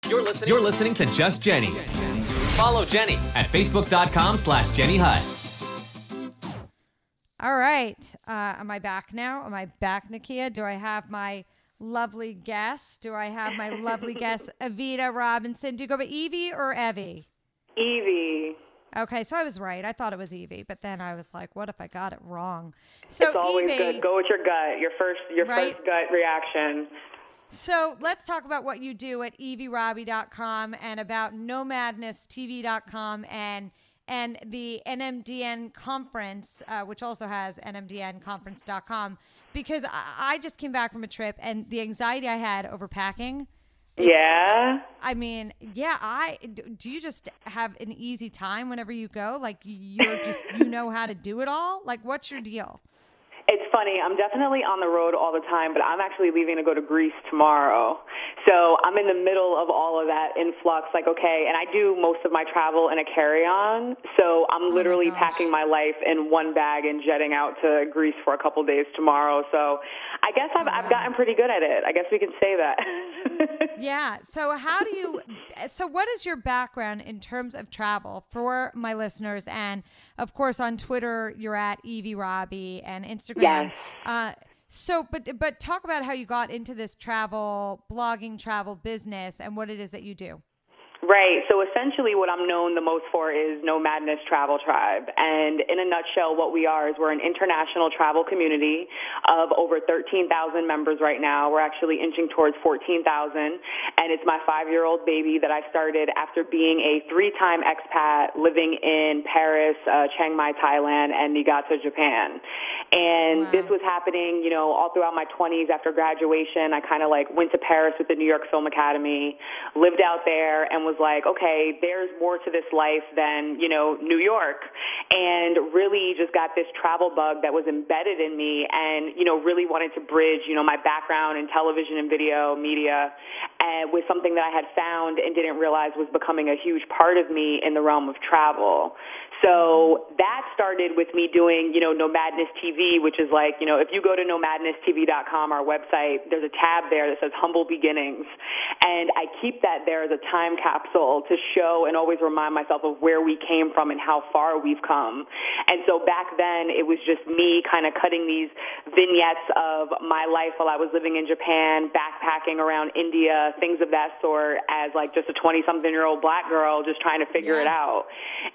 You're listening to Just Jenny. Follow Jenny at facebook.com/Jenny Hutt. All right. Am I back now? Am I back, Nakia? Do I have my lovely guest? Evita Robinson? Do you go by Evie or Evie? Evie. Okay, so I was right. I thought it was Evie, but then I was like, what if I got it wrong? So it's always Evie, good. Go with your gut, your first gut reaction. So let's talk about what you do at evierobbie.com and about nomadnesstv.com and the NMDN conference, which also has nmdnconference.com, because I just came back from a trip and the anxiety I had over packing. Yeah. I mean, yeah, do you just have an easy time whenever you go? Like you're just, you know how to do it all? Like what's your deal? It's funny. I'm definitely on the road all the time, but I'm actually leaving to go to Greece tomorrow. So I'm in the middle of all of that influx. Like, okay, and I do most of my travel in a carry-on. So I'm literally packing my life in one bag and jetting out to Greece for a couple days tomorrow. So I guess I've gotten pretty good at it. I guess we can say that. Yeah. So so what is your background in terms of travel for my listeners? And of course on Twitter, you're at Evie Robbie, and Instagram. Yes. So, but talk about how you got into this travel business and what it is that you do. Right. So essentially what I'm known the most for is Nomadness Travel Tribe. And in a nutshell, what we are is we're an international travel community of over 13,000 members right now. We're actually inching towards 14,000. And it's my 5-year-old baby that I started after being a 3-time expat living in Paris, Chiang Mai, Thailand, and Niigata, Japan. And this was happening, all throughout my 20s after graduation. I kind of went to Paris with the New York Film Academy, lived out there, and was like, okay, there's more to this life than, New York. And really just got this travel bug that was embedded in me and, really wanted to bridge, my background in television and video media with something that I had found and didn't realize was becoming a huge part of me in the realm of travel. So that started with me doing, Nomadness TV, which is if you go to nomadnesstv.com, our website, there's a tab there that says Humble Beginnings. And I keep that there as a time capsule to show and always remind myself of where we came from and how far we've come. And so back then, it was just me kind of cutting these vignettes of my life while I was living in Japan, backpacking around India, things of that sort, as just a 20-something-year-old black girl just trying to figure it out.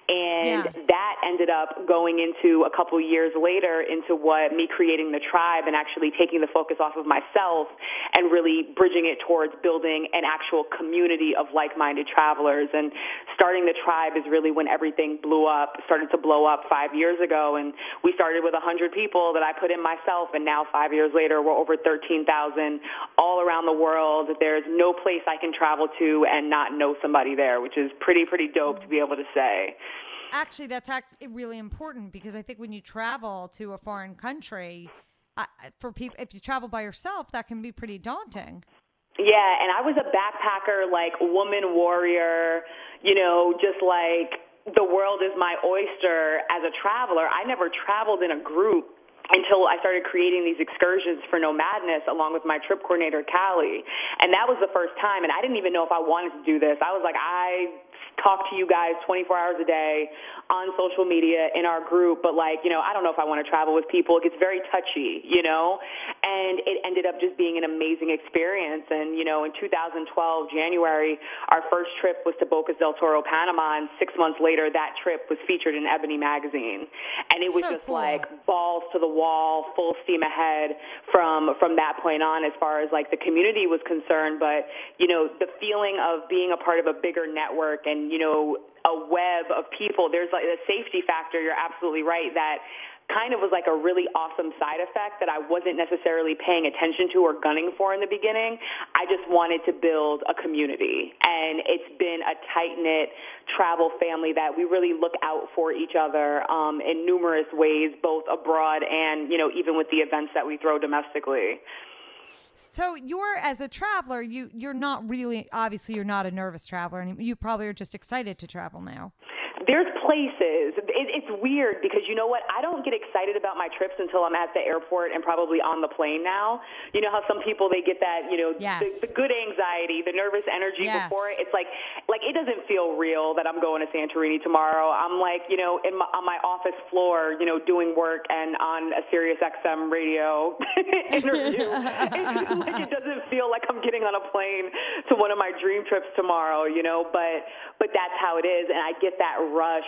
And that ended up going into a couple years later into what me creating the tribe and actually taking the focus off of myself and really bridging it towards building an actual community of like-minded travelers. And starting the tribe is really when everything started to blow up 5 years ago. And we started with 100 people that I put in myself. And now 5 years later, we're over 13,000 all around the world. There's no place I can travel to and not know somebody there, which is pretty dope to be able to say. Actually, that's really important because I think when you travel to a foreign country, for people, if you travel by yourself, that can be pretty daunting. Yeah, and I was a backpacker, woman warrior, just the world is my oyster as a traveler. I never traveled in a group until I started creating these excursions for Nomadness along with my trip coordinator, Callie. And that was the first time, and I didn't even know if I wanted to do this. I was like, I talk to you guys 24 hours a day on social media in our group, but I don't know if I want to travel with people. It gets very touchy, and it ended up just being an amazing experience. And, in 2012, January, our first trip was to Bocas del Toro, Panama, and 6 months later, that trip was featured in Ebony magazine. And it was so just cool. Balls to the wall, full steam ahead from that point on as far as the community was concerned. But, the feeling of being a part of a bigger network and, a web of people, there's a safety factor. You're absolutely right. That kind of was a really awesome side effect that I wasn't necessarily paying attention to or gunning for in the beginning. I just wanted to build a community. And it's been a tight-knit travel family that we really look out for each other in numerous ways, both abroad and, even with the events that we throw domestically. So as a traveler, you're not really, obviously you're not a nervous traveler, and you probably are just excited to travel now. There's places. It's weird because you know what? I don't get excited about my trips until I'm at the airport and probably on the plane now. You know how some people, they get that, Yes. the good anxiety, the nervous energy before it. It's like it doesn't feel real that I'm going to Santorini tomorrow. I'm like, on my office floor, doing work and on a Sirius XM radio interview. It doesn't feel like I'm getting on a plane to one of my dream trips tomorrow, but that's how it is. And I get that rush,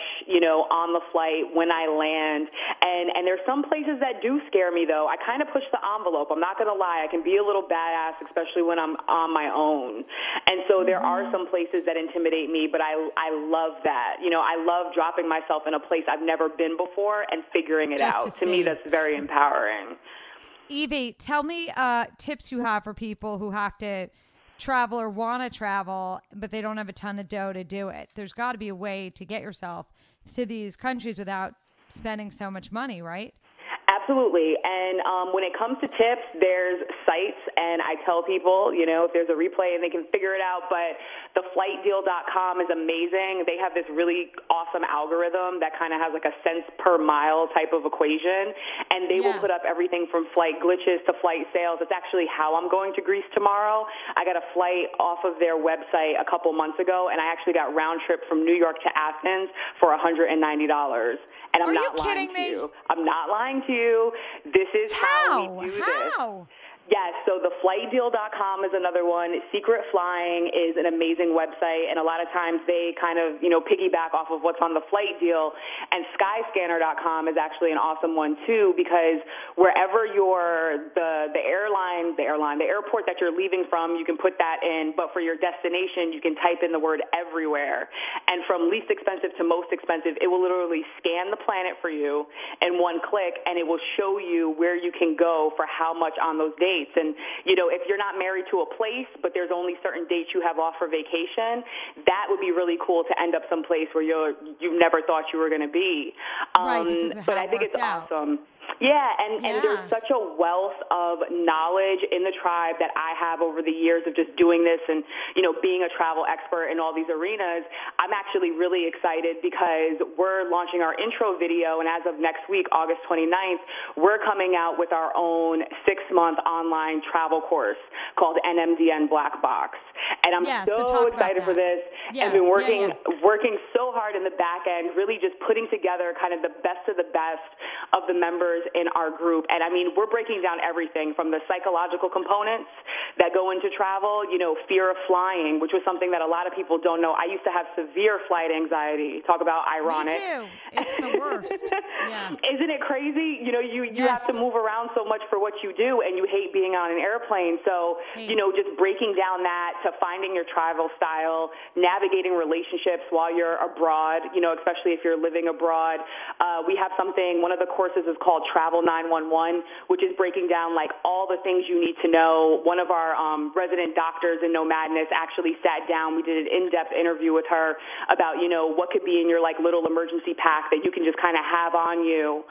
on the flight when I land. And there's some places that do scare me, though. I kind of push the envelope. I'm not going to lie. I can be a little badass, especially when I'm on my own. And so there are some places that intimidate me, but I love that. I love dropping myself in a place I've never been before and figuring it out. To me, that's very empowering. Evie, tell me tips you have for people who have to travel or want to travel, but they don't have a ton of dough to do it. There's got to be a way to get yourself to these countries without spending so much money, right? Absolutely. And when it comes to tips, there's sites, and I tell people, if there's a replay and they can figure it out, but theflightdeal.com is amazing. They have this really awesome algorithm that kind of has like a cents per mile type of equation, and they will put up everything from flight glitches to flight sales. It's actually how I'm going to Greece tomorrow. I got a flight off of their website a couple months ago, and I actually got round trip from New York to Athens for $190. And I'm not lying to you. I'm not lying to you. This is how we do this. Yes, so theflightdeal.com is another one. Secret Flying is an amazing website, and a lot of times they kind of, piggyback off of what's on the flight deal. And skyscanner.com is actually an awesome one, too, because wherever the airport that you're leaving from, you can put that in, but for your destination, you can type in the word everywhere. And from least expensive to most expensive, it will literally scan the planet for you in one click, and it will show you where you can go for how much on those days. And, if you're not married to a place, but there's only certain dates you have off for vacation, that would be really cool to end up someplace where you never thought you were going to be. Right, because of but how I think it it's worked out. awesome. Yeah, and there's such a wealth of knowledge in the tribe that I have over the years of just doing this and, being a travel expert in all these arenas. I'm actually really excited because we're launching our intro video, and as of next week, August 29th, we're coming out with our own 6-month online travel course called Nmdn Black Box. And I'm so excited for this. I've been working so hard in the back end, really just putting together kind of the best of the best of the members in our group. And I mean, we're breaking down everything from the psychological components that go into travel, fear of flying, which was something that a lot of people don't know. I used to have severe flight anxiety. Talk about ironic. Me too. It's the worst. Yeah. Isn't it crazy? You have to move around so much for what you do, and you hate being on an airplane. So, just breaking down that to finding your travel style, navigating relationships while you're abroad, especially if you're living abroad. We have one of the courses is called Travel 911, which is breaking down like all the things you need to know. One of our resident doctors in Nomadness actually sat down. We did an in-depth interview with her about, what could be in your like little emergency pack that you can just kind of have on you,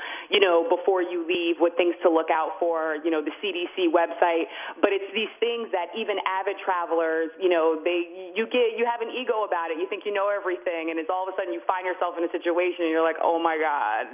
before you leave, what things to look out for, the CDC website. But it's these things that even avid travelers, you have an ego about it. You think you know everything, and it's all of a sudden you find yourself in a situation and you're like, oh my God.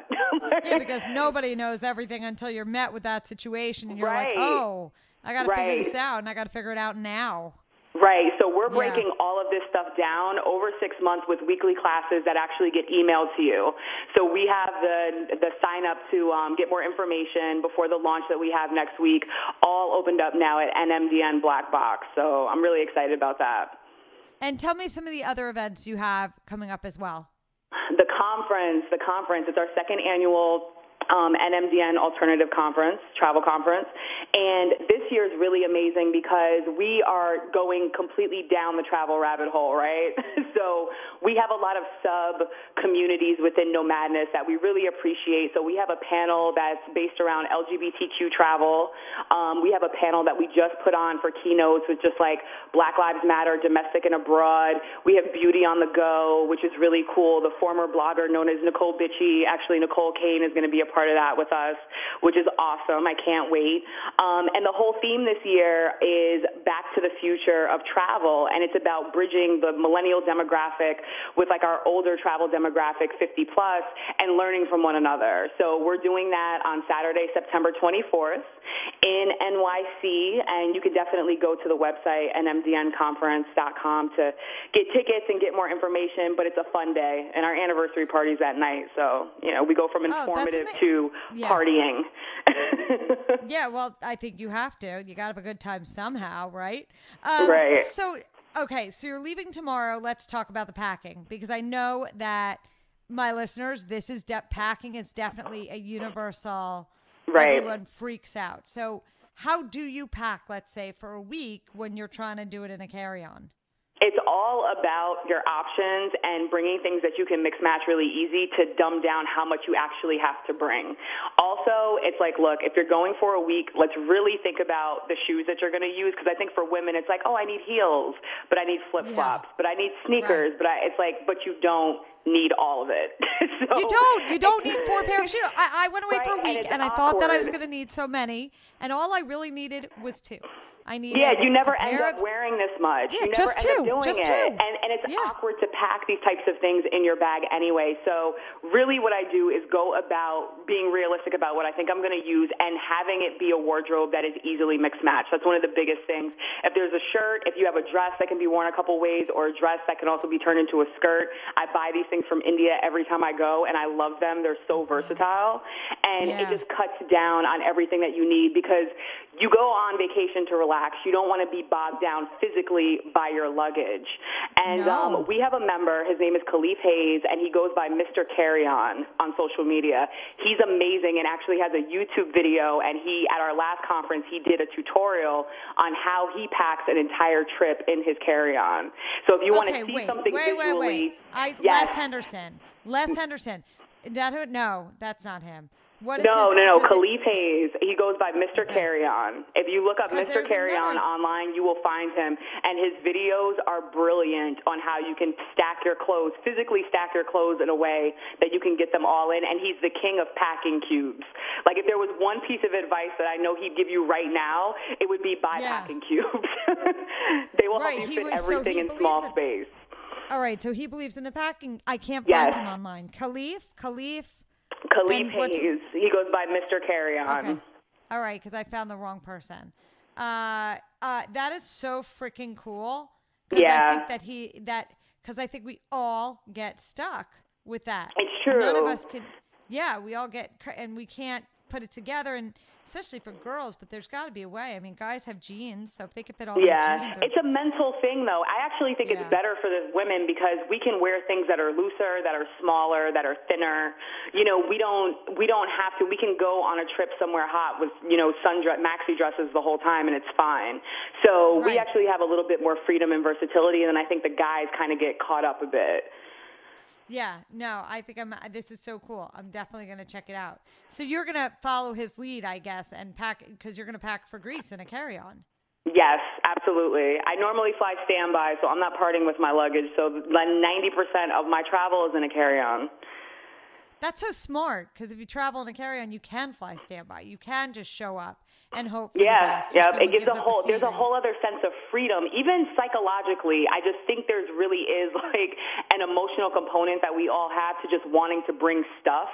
Yeah, because nobody knows everything until you're met with that situation, and you're like, oh, I got to figure this out, and I got to figure it out now. Right. So we're breaking all of this stuff down over 6 months with weekly classes that actually get emailed to you. So we have the sign up to get more information before the launch that we have next week, all opened up now at Nmdn Black Box. So I'm really excited about that. And tell me some of the other events you have coming up as well. The conference, it's our second annual Nmdn Alternative Conference, Travel Conference. And this year is really amazing because we are going completely down the travel rabbit hole, right? So we have a lot of sub-communities within Nomadness that we really appreciate. So we have a panel that's based around LGBTQ travel. We have a panel that we just put on for keynotes with just like Black Lives Matter, domestic and abroad. We have Beauty on the Go, which is really cool. The former blogger known as Nicole Bitchie, actually Nicole Kane, is going to be a part of that with us, which is awesome. I can't wait. And the whole theme this year is back to the future of travel, and it's about bridging the millennial demographic with like our older travel demographic, 50 plus, and learning from one another. So we're doing that on Saturday, September 24th in NYC, and you can definitely go to the website, nmdnconference.com, to get tickets and get more information, but it's a fun day, and our anniversary party's that night, so, you know, we go from informative to partying. Yeah, well, I think you have to. You got to have a good time somehow, right? Right. So, okay, so you're leaving tomorrow. Let's talk about the packing, because I know that my listeners, packing is definitely a universal. Right. Everyone freaks out. So how do you pack, let's say, for a week when you're trying to do it in a carry-on? It's all about your options and bringing things that you can mix match really easy to dumb down how much you actually have to bring. Also, it's like, look, if you're going for a week, let's really think about the shoes that you're going to use, because I think for women it's like, oh, I need heels, but I need flip-flops, but I need sneakers, right. But you don't need all of it. So, you don't need 4 pairs of shoes. I went away for a week and I thought that I was going to need so many, and all I really needed was 2. You never end up wearing this much. Yeah, you never just end up doing just it. 2. And it's awkward to pack these types of things in your bag anyway. So really what I do is go about being realistic about what I think I'm going to use and having it be a wardrobe that is easily mixed match. That's one of the biggest things. If there's a shirt, if you have a dress that can be worn a couple ways, or a dress that can also be turned into a skirt, I buy these things from India every time I go, and I love them. They're so versatile. And it just cuts down on everything that you need, because you go on vacation to relax. You don't want to be bogged down physically by your luggage. And we have a member. His name is Khalif Hayes, and he goes by Mr. Carry-On on social media. He's amazing and actually has a YouTube video, and at our last conference, he did a tutorial on how he packs an entire trip in his carry-on. So if you want to see something visually... Les Henderson. No, that's not him. What is No. Khalif Hayes. He goes by Mr. Carry-On. If you look up Mr. Carry-On online, you will find him. And his videos are brilliant on how you can physically stack your clothes in a way that you can get them all in. And he's the king of packing cubes. Like, if there was one piece of advice that I know he'd give you right now, it would be buy packing cubes. They will help you fit everything in small space. All right, so he believes in the packing. I can't find him online. Khalif Hayes. He goes by Mr. Carry-On. Okay. All right, because I found the wrong person. That is so freaking cool. I think because I think we all get stuck with that. It's true. None of us can. Yeah, we all get, and we can't put it together, and especially for girls, but there's got to be a way. I mean, guys have jeans, so if they could fit all their jeans. It's a mental thing, though. I actually think it's better for the women, because we can wear things that are looser, that are smaller, that are thinner. You know, we don't have to. We can go on a trip somewhere hot with, maxi dresses the whole time, and it's fine. So we actually have a little bit more freedom and versatility, and then I think the guys kind of get caught up a bit. Yeah, no, I think this is so cool. I'm definitely going to check it out. So you're going to follow his lead, I guess, and pack, because you're going to pack for Greece in a carry-on. Yes, absolutely. I normally fly standby, so I'm not parting with my luggage. So 90% of my travel is in a carry-on. That's so smart, because if you travel in a carry-on, you can fly standby. You can just show up and hope for the best. It gives there's a whole other sense of freedom. Even psychologically, I just think there really is like an emotional component that we all have to just wanting to bring stuff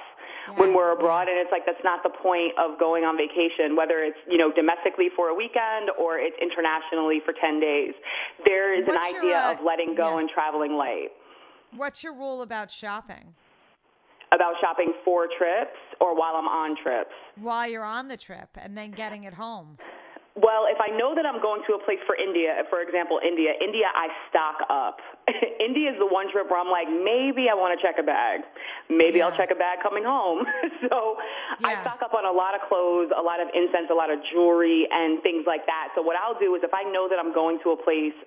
when we're abroad. And it's like, that's not the point of going on vacation, whether it's, domestically for a weekend or it's internationally for 10 days. There is an idea of letting go and traveling light. What's your rule about shopping? About shopping for trips or while I'm on trips? While you're on the trip and then getting it home. Well, if I know that I'm going to a place for India, for example, India, I stock up. India is the one trip where I'm like, maybe I want to check a bag. Maybe I'll check a bag coming home. So I stock up on a lot of clothes, a lot of incense, a lot of jewelry, and things like that. So what I'll do is if I know that I'm going to a place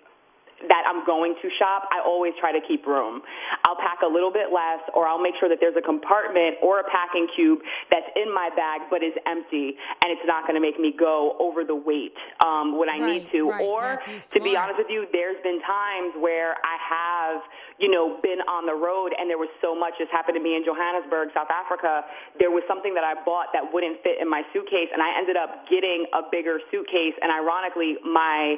that I'm going to shop, I always try to keep room. I'll pack a little bit less, or I'll make sure that there's a compartment or a packing cube that's in my bag but is empty, and it's not going to make me go over the weight when I need to. Or, to be honest with you, there's been times where I have, been on the road, and there was so much. This happened to me in Johannesburg, South Africa. There was something that I bought that wouldn't fit in my suitcase, and I ended up getting a bigger suitcase, and ironically, my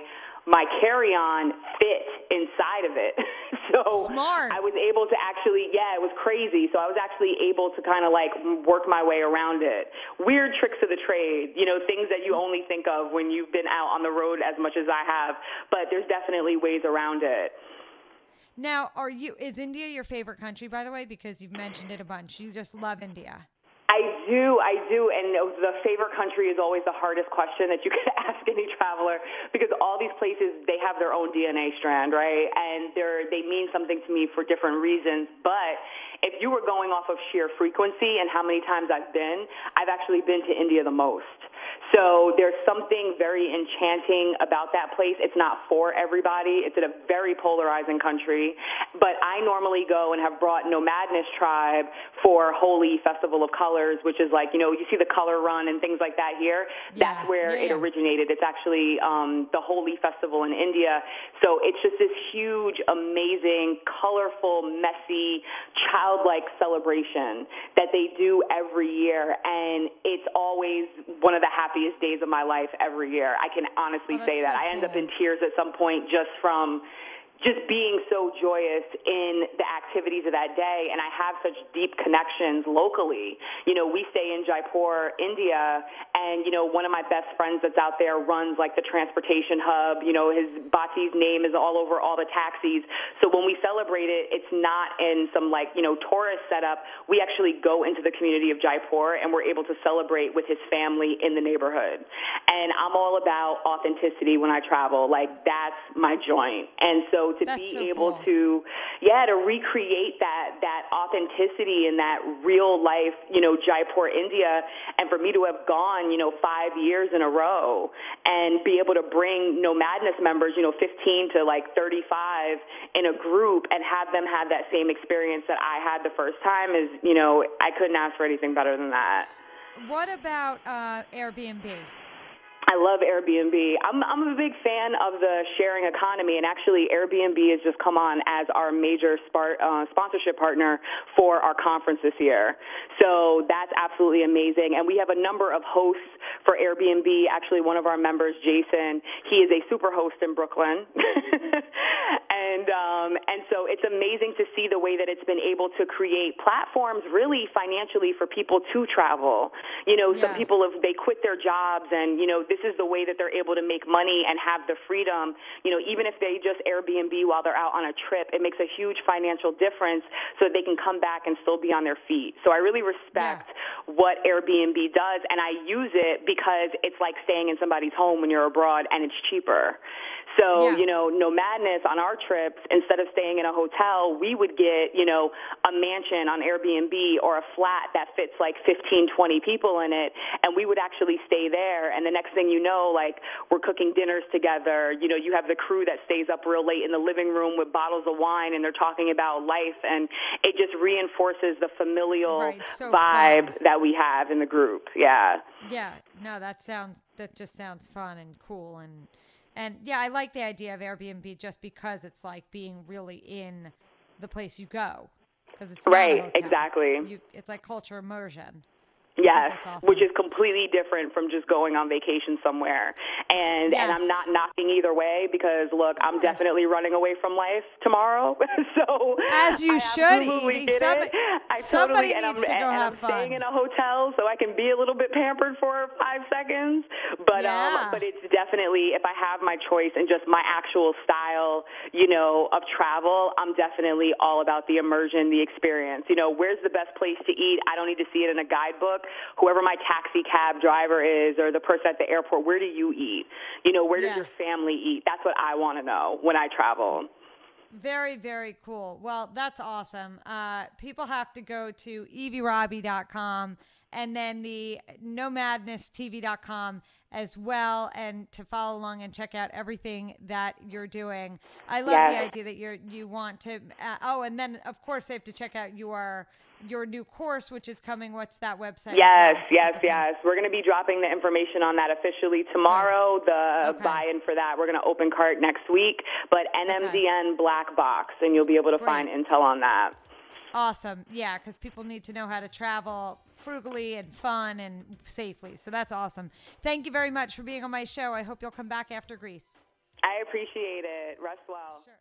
carry-on fit inside of it. So smart. I was able to actually, it was crazy. So I was actually able to kind of like work my way around it. Weird tricks of the trade, things that you only think of when you've been out on the road as much as I have, but there's definitely ways around it. Now, is India your favorite country, by the way? Because you've mentioned it a bunch. You just love India. I do. And the favorite country is always the hardest question that you can ask any traveler, because all these places, they have their own DNA strand, right? And they mean something to me for different reasons. But if you were going off of sheer frequency and how many times I've actually been to India the most. So there's something very enchanting about that place. It's not for everybody. It's in a very polarizing country. But I normally go and have brought Nomadness Tribe for Holi Festival of Colors, which is like, you see the color run and things like that here. Yeah. That's where it originated. It's actually the Holi Festival in India. So it's just this huge, amazing, colorful, messy, childlike celebration that they do every year. And it's always one of the happiest days of my life every year. I can honestly say that. I end up in tears at some point just from being so joyous in the activities of that day, and I have such deep connections locally. We stay in Jaipur, India, and, one of my best friends that's out there runs, like, the transportation hub. His Bati's name is all over all the taxis. So when we celebrate it, it's not in some, tourist setup. We actually go into the community of Jaipur, and we're able to celebrate with his family in the neighborhood. And I'm all about authenticity when I travel. Like, that's my joint. And so to be able to recreate that authenticity and that real life, Jaipur, India, and for me to have gone, 5 years in a row and be able to bring Nomadness members, 15 to 35 in a group and have them have that same experience that I had the first time is, I couldn't ask for anything better than that. What about Airbnb? I love Airbnb. I'm a big fan of the sharing economy, and actually Airbnb has just come on as our major sponsorship partner for our conference this year. So that's absolutely amazing. And we have a number of hosts for Airbnb. Actually, one of our members, Jason, he is a super host in Brooklyn. And so it's amazing to see the way that it's been able to create platforms really financially for people to travel. Some people, they quit their jobs and, this is the way that they're able to make money and have the freedom. Even if they just Airbnb while they're out on a trip, it makes a huge financial difference so that they can come back and still be on their feet. So I really respect what Airbnb does, and I use it because it's like staying in somebody's home when you're abroad, and it's cheaper. So, Nomadness on our trips, instead of staying in a hotel, we would get, a mansion on Airbnb or a flat that fits like 15, 20 people in it, and we would actually stay there. And the next thing you know, we're cooking dinners together. You have the crew that stays up real late in the living room with bottles of wine, and they're talking about life, and it just reinforces the familial vibe that we have in the group. Yeah. Yeah. No, that just sounds fun and cool. And I like the idea of Airbnb just because it's like being really in the place you go. Because it's right, exactly. It's like culture immersion. Yes, awesome. Which is completely different from just going on vacation somewhere. And I'm not knocking either way because, look, I'm definitely running away from life tomorrow. So as you should, Evie. Somebody needs to go have fun. I'm staying in a hotel so I can be a little bit pampered for 5 seconds. But it's definitely, if I have my choice and just my actual style, of travel, I'm definitely all about the immersion, the experience. Where's the best place to eat? I don't need to see it in a guidebook. Whoever my taxi cab driver is or the person at the airport, where do you eat? Where does your family eat? That's what I want to know when I travel. Very, very cool. Well, that's awesome. People have to go to evierobbie.com and then the nomadnesstv.com as well, and to follow along and check out everything that you're doing. I love the idea that you want to. And then of course they have to check out your new course, which is coming. What's that website? Yes. We're going to be dropping the information on that officially tomorrow. The buy-in for that, we're going to open cart next week. But NMDN Black Box, and you'll be able to find intel on that. Awesome. Yeah, because people need to know how to travel frugally and fun and safely. So that's awesome. Thank you very much for being on my show. I hope you'll come back after Greece. I appreciate it. Rest well. Sure.